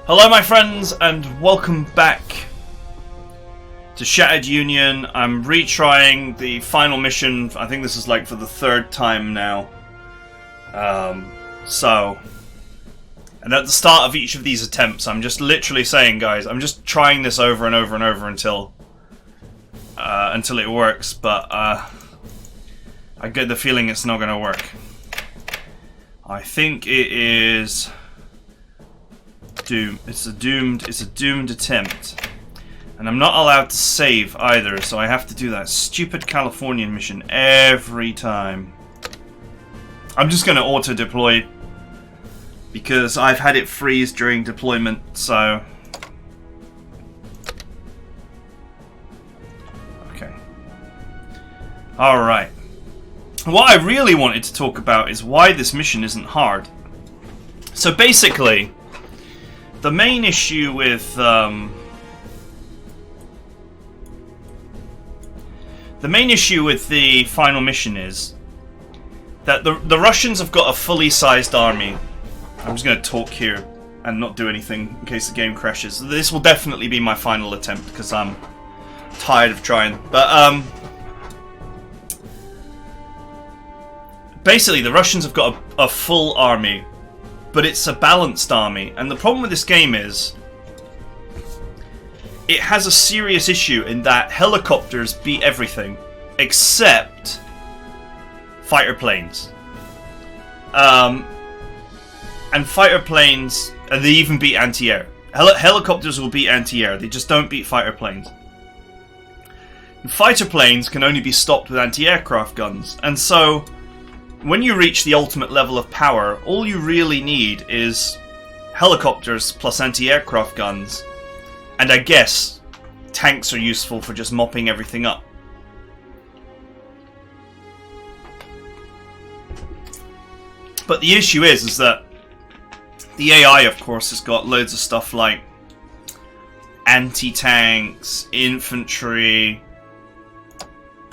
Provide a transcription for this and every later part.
Hello my friends and welcome back to Shattered Union. I'm retrying the final mission. I think this is like for the third time now. And at the start of each of these attempts I'm just literally saying, guys, I'm just trying this over and over and over until it works, but I get the feeling it's not gonna work. I think it is doomed. It's a doomed attempt. And I'm not allowed to save either, so I have to do that stupid Californian mission every time. I'm just gonna auto-deploy because I've had it freeze during deployment, so okay. Alright. What I really wanted to talk about is why this mission isn't hard. So basically, the main issue with the final mission is that the Russians have got a fully sized army. I'm just going to talk here and not do anything in case the game crashes. This will definitely be my final attempt because I'm tired of trying. But basically, the Russians have got a full army, but it's a balanced army. And the problem with this game is it has a serious issue in that helicopters beat everything except fighter planes. And fighter planes, they even beat anti-air. Helicopters will beat anti-air, they just don't beat fighter planes. And fighter planes can only be stopped with anti-aircraft guns. And so, when you reach the ultimate level of power, all you really need is helicopters plus anti-aircraft guns. And I guess tanks are useful for just mopping everything up. But the issue is that the AI, of course, has got loads of stuff like anti-tanks, infantry.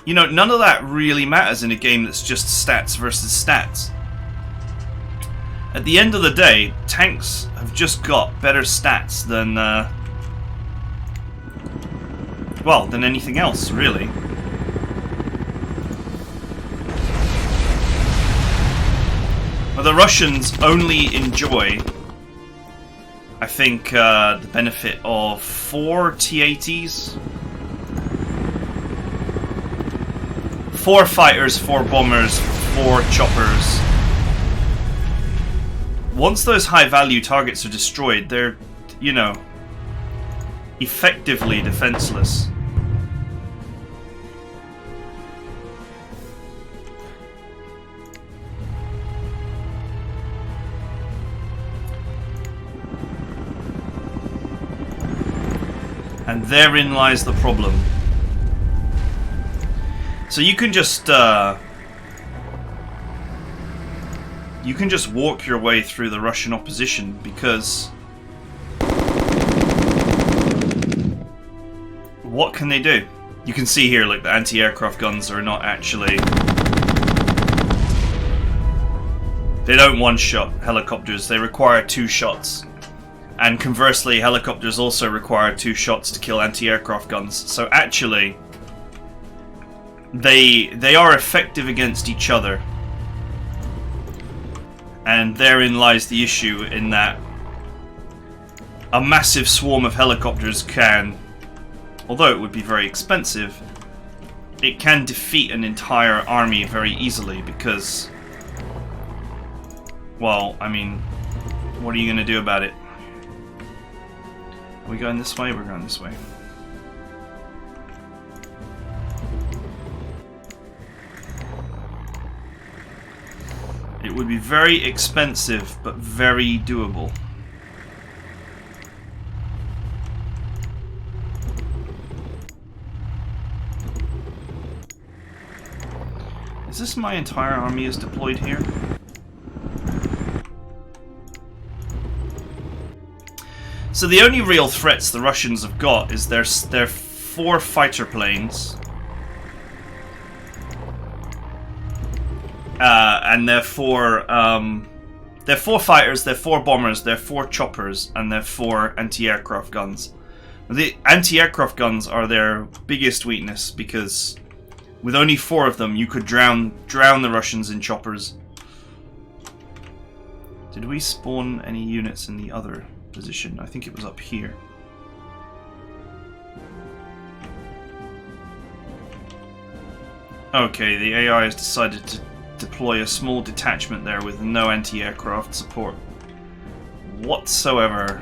You know, none of that really matters in a game that's just stats versus stats. At the end of the day, tanks have just got better stats than, well, than anything else, really. But the Russians only enjoy, I think, the benefit of 4 T-80s. 4 fighters, 4 bombers, 4 choppers. Once those high-value targets are destroyed, they're, you know, effectively defenseless. And therein lies the problem. So you can just walk your way through the Russian opposition because what can they do? You can see here, like, the anti-aircraft guns are not actually, they don't one-shot helicopters, they require 2 shots. And conversely, helicopters also require 2 shots to kill anti-aircraft guns. So actually, they are effective against each other. And therein lies the issue, in that a massive swarm of helicopters can, although it would be very expensive, it can defeat an entire army very easily because, well, I mean, what are you going to do about it? Are we going this way? We're going this way. It would be very expensive, but very doable. Is this my entire army is deployed here? So the only real threats the Russians have got is their 4 fighter planes and their 4 They're 4 fighters, they're 4 bombers, they're 4 choppers, and they're 4 anti-aircraft guns. The anti-aircraft guns are their biggest weakness because with only 4 of them, you could drown the Russians in choppers. Did we spawn any units in the other position? I think it was up here. Okay, the AI has decided to deploy a small detachment there with no anti-aircraft support whatsoever.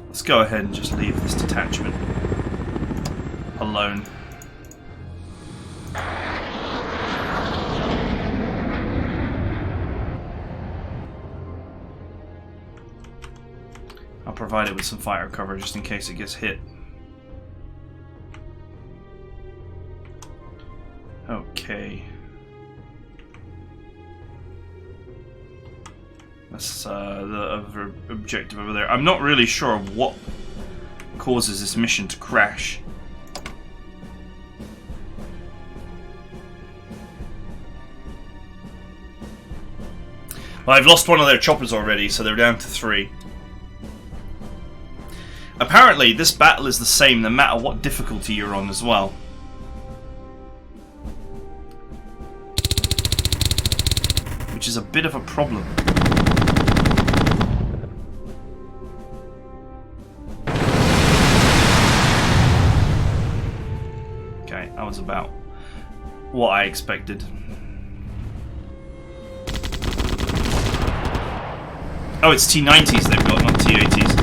Let's go ahead and just leave this detachment alone. I'll provide it with some fire cover just in case it gets hit. Okay. That's the other objective over there. I'm not really sure what causes this mission to crash. Well, I've lost one of their choppers already, so they're down to 3. Apparently, this battle is the same no matter what difficulty you're on as well. Which is a bit of a problem. Okay, that was about what I expected. Oh, it's T90s they've got, not T80s.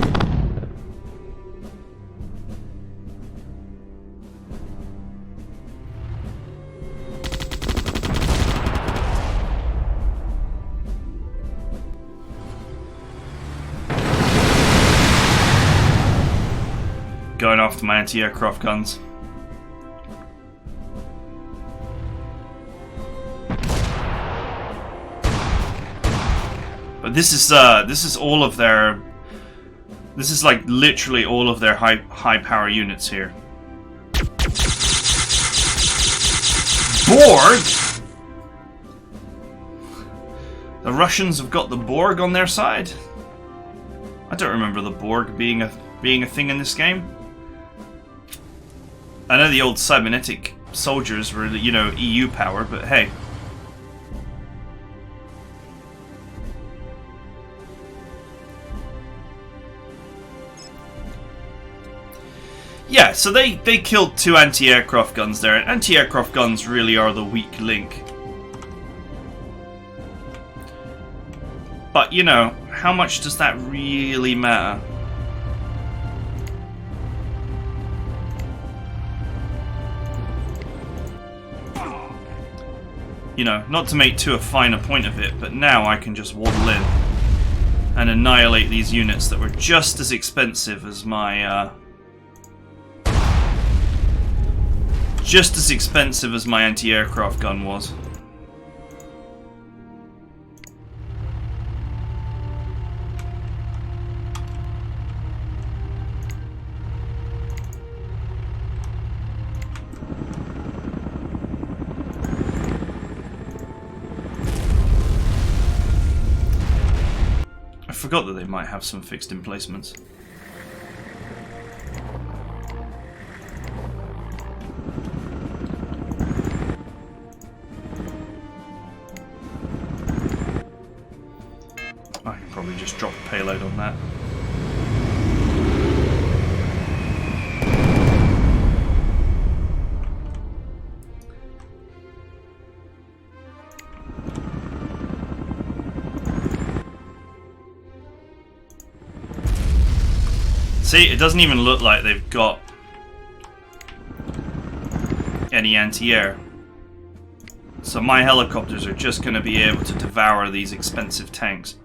Going after my anti-aircraft guns. But this is all of their. This is like literally all of their high power units here. Borg. The Russians have got the Borg on their side. I don't remember the Borg being a thing in this game. I know the old cybernetic soldiers were, you know, EU power, but hey. Yeah, so they killed 2 anti-aircraft guns there, and anti-aircraft guns really are the weak link. But, you know, how much does that really matter? You know, not to make too fine a point of it, but now I can just waddle in and annihilate these units that were just as expensive as my anti-aircraft gun was. I forgot that they might have some fixed emplacements. I can probably just drop a payload on that. See, it doesn't even look like they've got any anti-air. So my helicopters are just going to be able to devour these expensive tanks.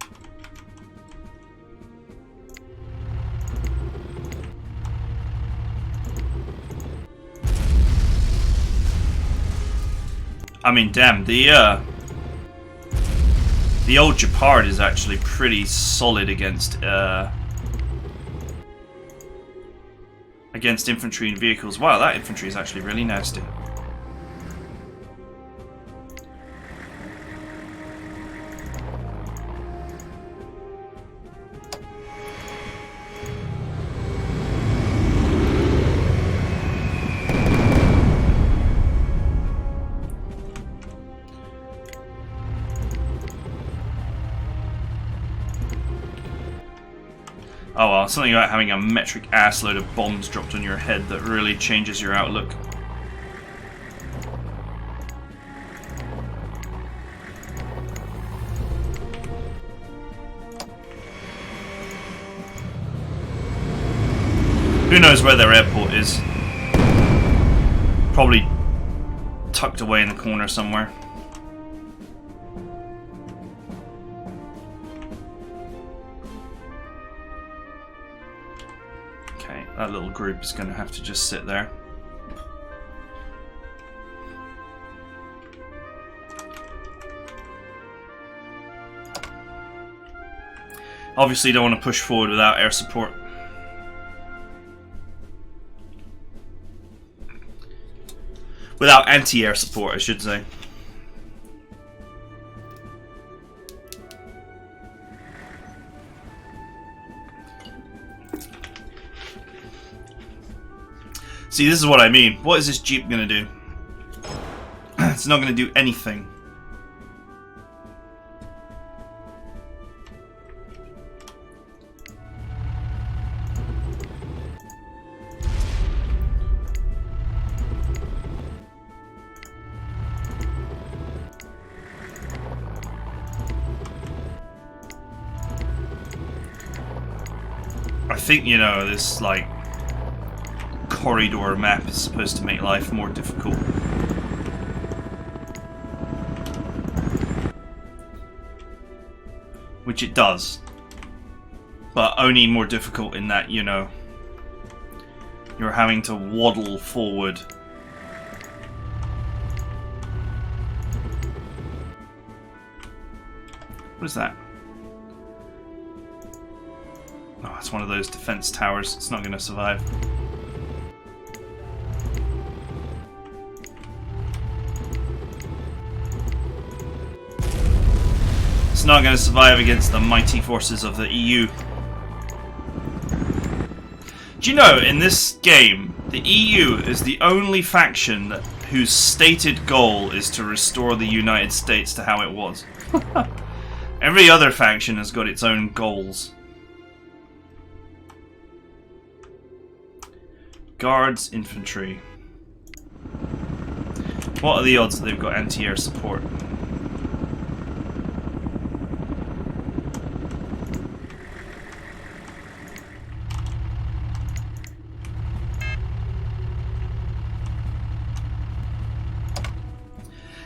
I mean, damn, the old Gepard is actually pretty solid against against infantry and vehicles. Wow, that infantry is actually really nasty. Oh well, something about having a metric ass load of bombs dropped on your head that really changes your outlook. Who knows where their airport is? Probably tucked away in the corner somewhere. That little group is going to have to just sit there. Obviously, you don't want to push forward without air support. Without anti-air support, I should say. See, this is what I mean. What is this Jeep gonna do? It's not gonna do anything. I think, you know, this, like, corridor map is supposed to make life more difficult. Which it does. But only more difficult in that, you know, you're having to waddle forward. What is that? Oh, it's one of those defense towers. It's not going to survive. It's not going to survive against the mighty forces of the EU. Do you know, in this game, the EU is the only faction whose stated goal is to restore the United States to how it was. Every other faction has got its own goals. Guards, infantry. What are the odds that they've got anti-air support?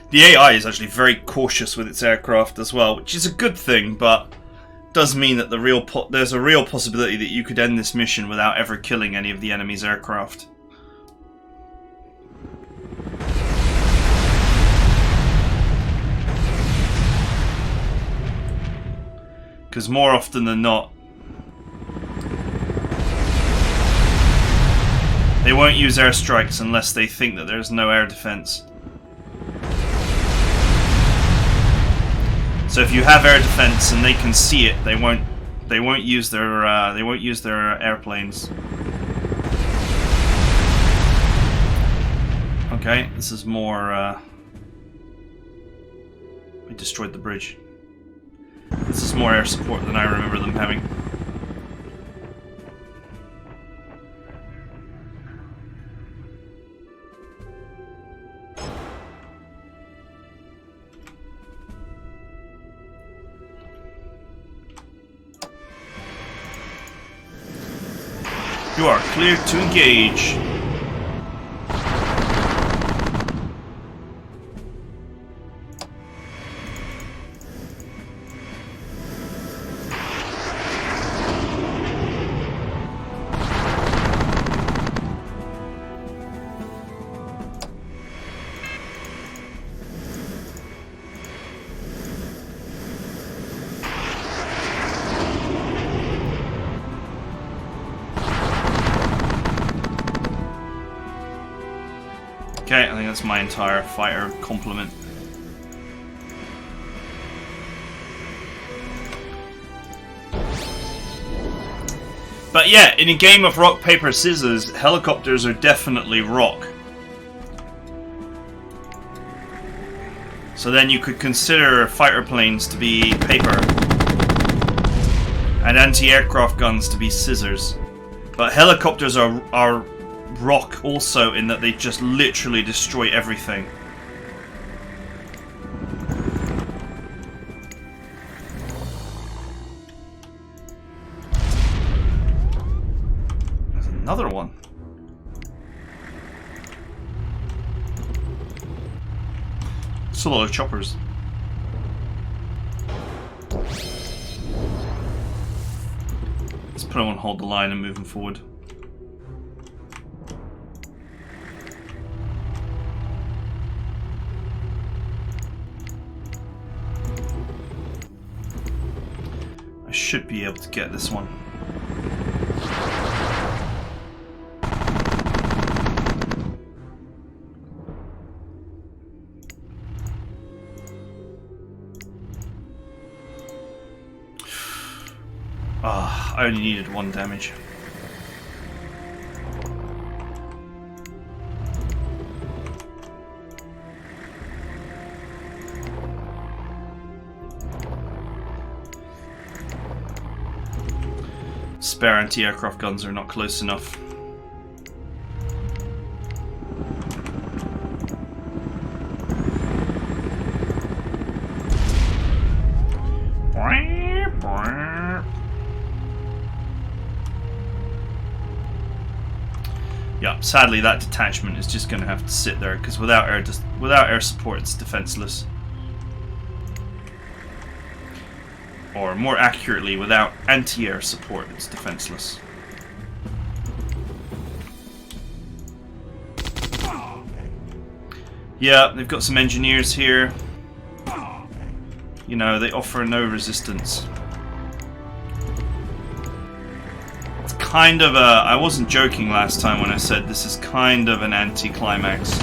The AI is actually very cautious with its aircraft as well, which is a good thing, but does mean that there's a real possibility that you could end this mission without ever killing any of the enemy's aircraft. Because more often than not, they won't use airstrikes unless they think that there's no air defense. So if you have air defense and they can see it, they won't use their airplanes. Okay, this is more. We destroyed the bridge. This is more air support than I remember them having. You are cleared to engage. Okay, I think that's my entire fighter complement. But yeah, in a game of rock, paper, scissors, helicopters are definitely rock. So then you could consider fighter planes to be paper. And anti-aircraft guns to be scissors. But helicopters are rock also in that they just literally destroy everything. There's another one. It's a lot of choppers. Let's put them on hold the line and move them forward. I should be able to get this one. Ah, I only needed 1 damage. Spare anti-aircraft guns are not close enough. Yeah, sadly that detachment is just going to have to sit there because without air support it's defenseless. Or more accurately, without anti-air support it's defenseless. Yeah, they've got some engineers here. You know, they offer no resistance. It's kind of a... I wasn't joking last time when I said this is kind of an anti-climax.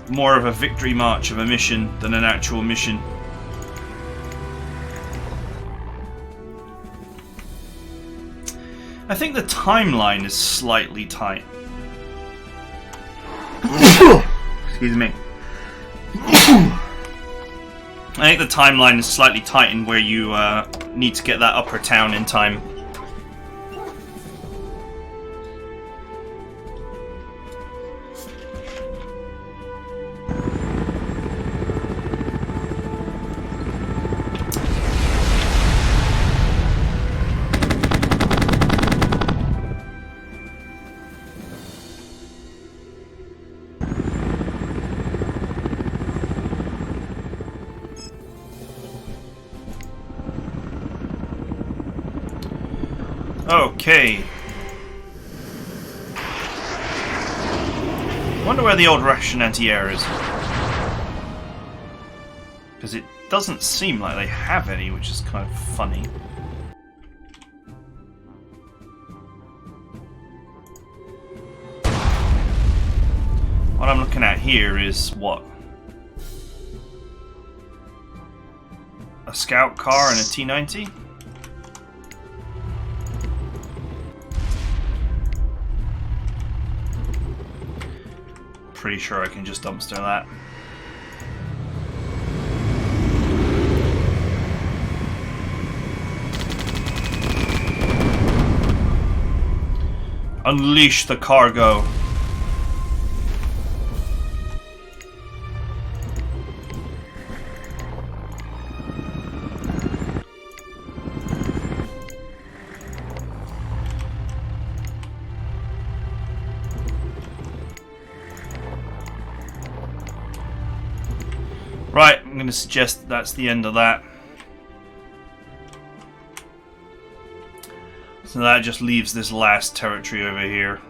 More of a victory march of a mission than an actual mission. I think the timeline is slightly tight. Excuse me. I think the timeline is slightly tight in where you need to get that upper town in time. Okay. Wonder where the old Russian anti-air is. Because it doesn't seem like they have any, which is kind of funny. What I'm looking at here is what? A scout car and a T-90? Pretty sure I can just dumpster that. Unleash the cargo. Right, I'm going to suggest that that's the end of that. So that just leaves this last territory over here.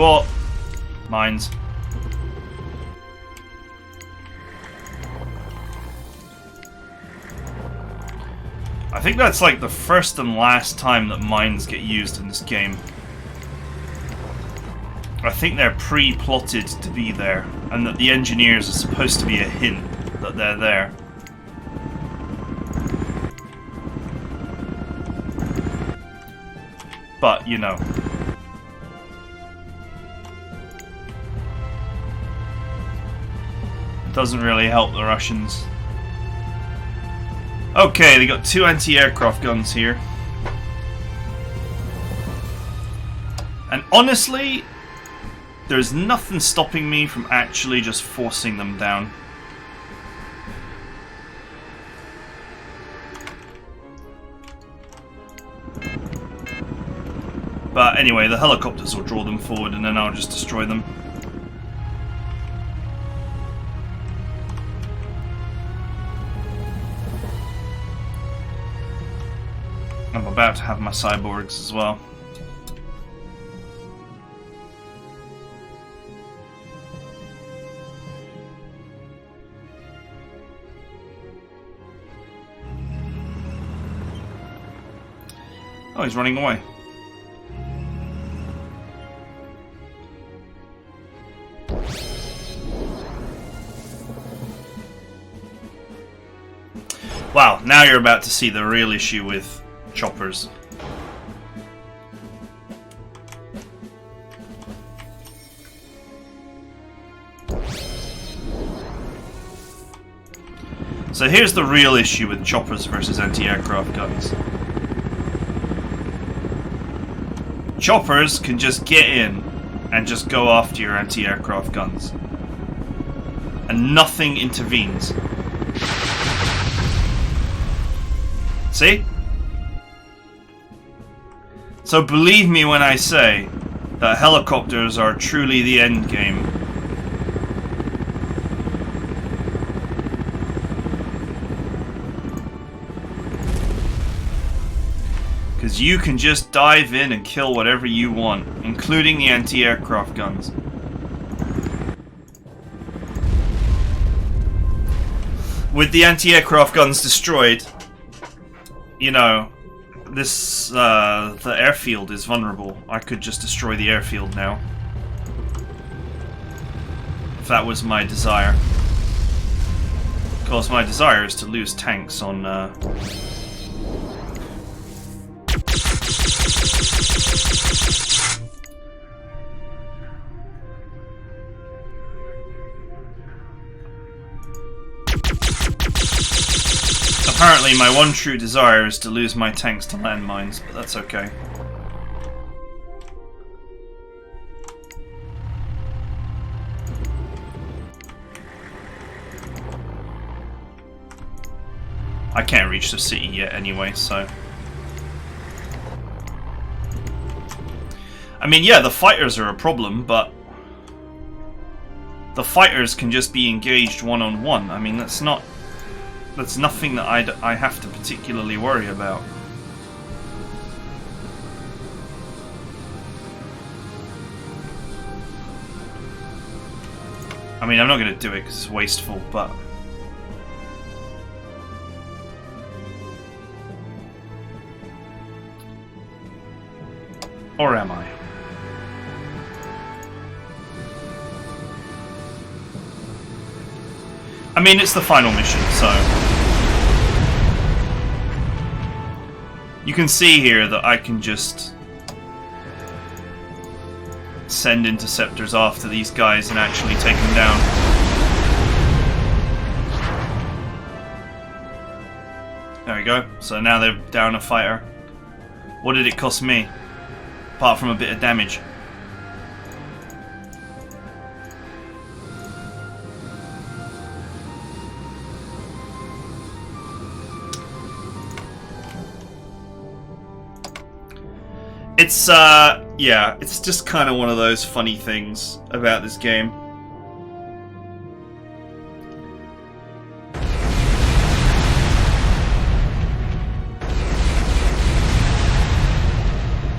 What? Mines. I think that's like the first and last time that mines get used in this game. I think they're pre-plotted to be there, and that the engineers are supposed to be a hint that they're there. But, you know. It doesn't really help the Russians. Okay, they got 2 anti-aircraft guns here. And honestly, there's nothing stopping me from actually just forcing them down. But anyway, the helicopters will draw them forward and then I'll just destroy them. I'm about to have my cyborgs as well. Oh, he's running away. Wow, now you're about to see the real issue with choppers. So here's the real issue with choppers versus anti-aircraft guns. Choppers can just get in and just go after your anti-aircraft guns. And nothing intervenes. See? So believe me when I say that helicopters are truly the end game. Because you can just dive in and kill whatever you want, including the anti-aircraft guns. With the anti-aircraft guns destroyed, you know, this the airfield is vulnerable. I could just destroy the airfield now. If that was my desire. Of course, my desire is to lose tanks on... Apparently my one true desire is to lose my tanks to landmines, but that's okay. I can't reach the city yet anyway, so... I mean, yeah, the fighters are a problem, but... the fighters can just be engaged one-on-one. I mean, that's not... that's nothing that I have to particularly worry about. I mean, I'm not going to do it because it's wasteful, but... or am I? I mean, it's the final mission, so... you can see here that I can just... send interceptors after these guys and actually take them down. There we go. So now they're down a fighter. What did it cost me? Apart from a bit of damage. It's, yeah, it's just kind of one of those funny things about this game.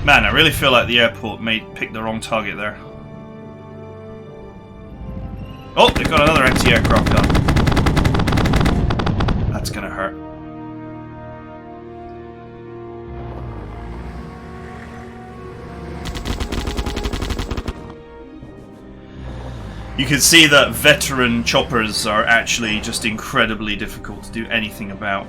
Man, I really feel like the airport picked the wrong target there. Oh, they've got another anti-aircraft gun. That's gonna hurt. You can see that veteran choppers are actually just incredibly difficult to do anything about.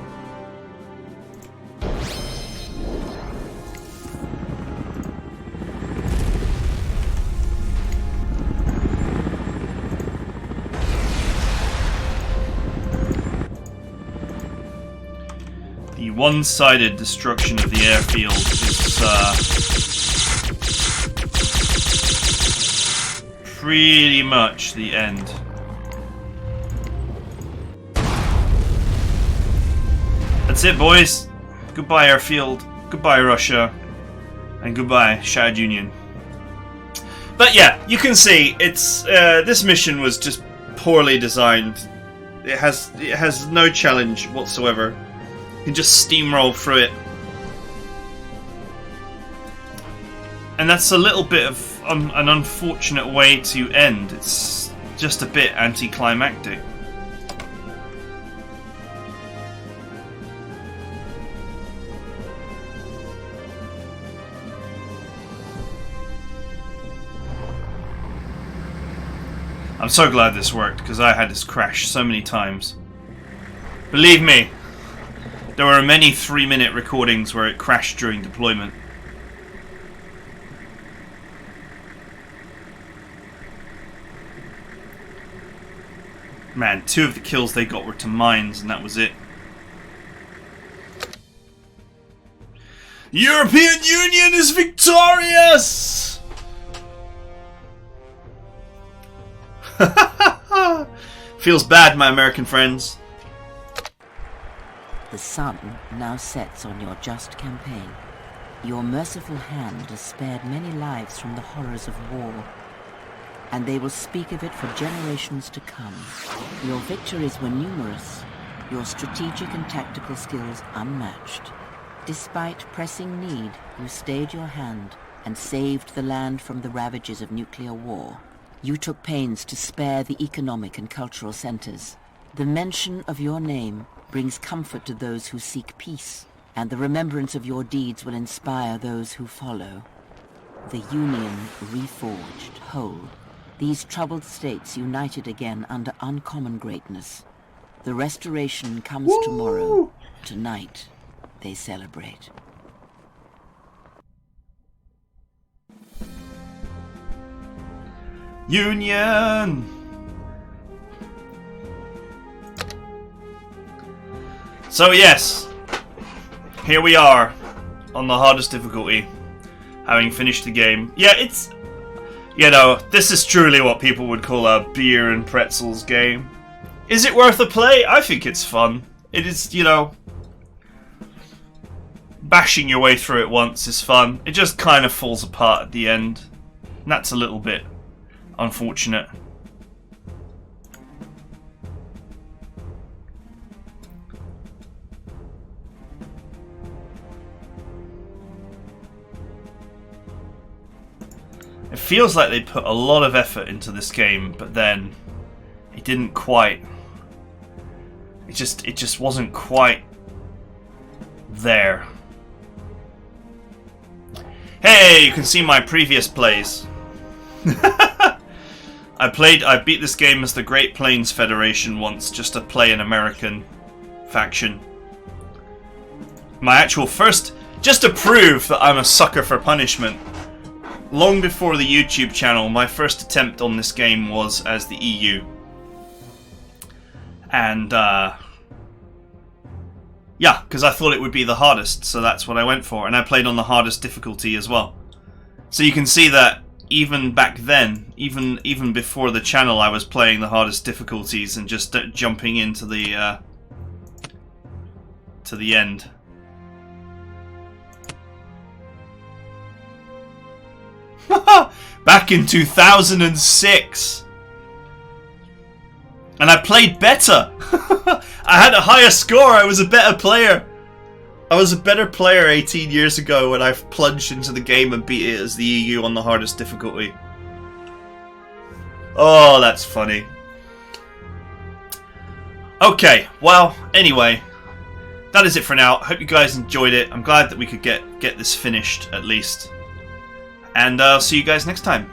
The one-sided destruction of the airfield is pretty much the end. That's it, boys. Goodbye, airfield. Goodbye, Russia. And goodbye, Shad Union. But yeah, you can see it's this mission was just poorly designed. It has no challenge whatsoever. You can just steamroll through it. And that's a little bit of an unfortunate way to end. It's just a bit anticlimactic. I'm so glad this worked, because I had this crash so many times. Believe me, there were many 3-minute recordings where it crashed during deployment. Man, 2 of the kills they got were to mines, and that was it. European Union is victorious! Feels bad, my American friends. The sun now sets on your just campaign. Your merciful hand has spared many lives from the horrors of war, and they will speak of it for generations to come. Your victories were numerous, your strategic and tactical skills unmatched. Despite pressing need, you stayed your hand and saved the land from the ravages of nuclear war. You took pains to spare the economic and cultural centers. The mention of your name brings comfort to those who seek peace, and the remembrance of your deeds will inspire those who follow. The Union reforged, whole. These troubled states united again under uncommon greatness. The restoration comes tomorrow. Tonight, they celebrate. Union! So yes, here we are on the hardest difficulty, having finished the game. Yeah, it's, you know, this is truly what people would call a beer and pretzels game. Is it worth a play? I think it's fun. It is, you know, bashing your way through it once is fun. It just kind of falls apart at the end, and that's a little bit unfortunate. It feels like they put a lot of effort into this game, but then it didn't quite. It just wasn't quite there. Hey, you can see my previous plays. I beat this game as the Great Plains Federation once, just to play an American faction. My actual first, just to prove that I'm a sucker for punishment. Long before the YouTube channel, my first attempt on this game was as the EU. And, yeah, because I thought it would be the hardest, so that's what I went for. And I played on the hardest difficulty as well. So you can see that even back then, even before the channel, I was playing the hardest difficulties and just jumping into the to the end. Back in 2006, and I played better. I had a higher score. I was a better player. I was a better player 18 years ago when I plunged into the game and beat it as the EU on the hardest difficulty. Oh, that's funny. Okay, well, anyway, that is it for now. I hope you guys enjoyed it. I'm glad that we could get this finished, at least. And I'll see you guys next time.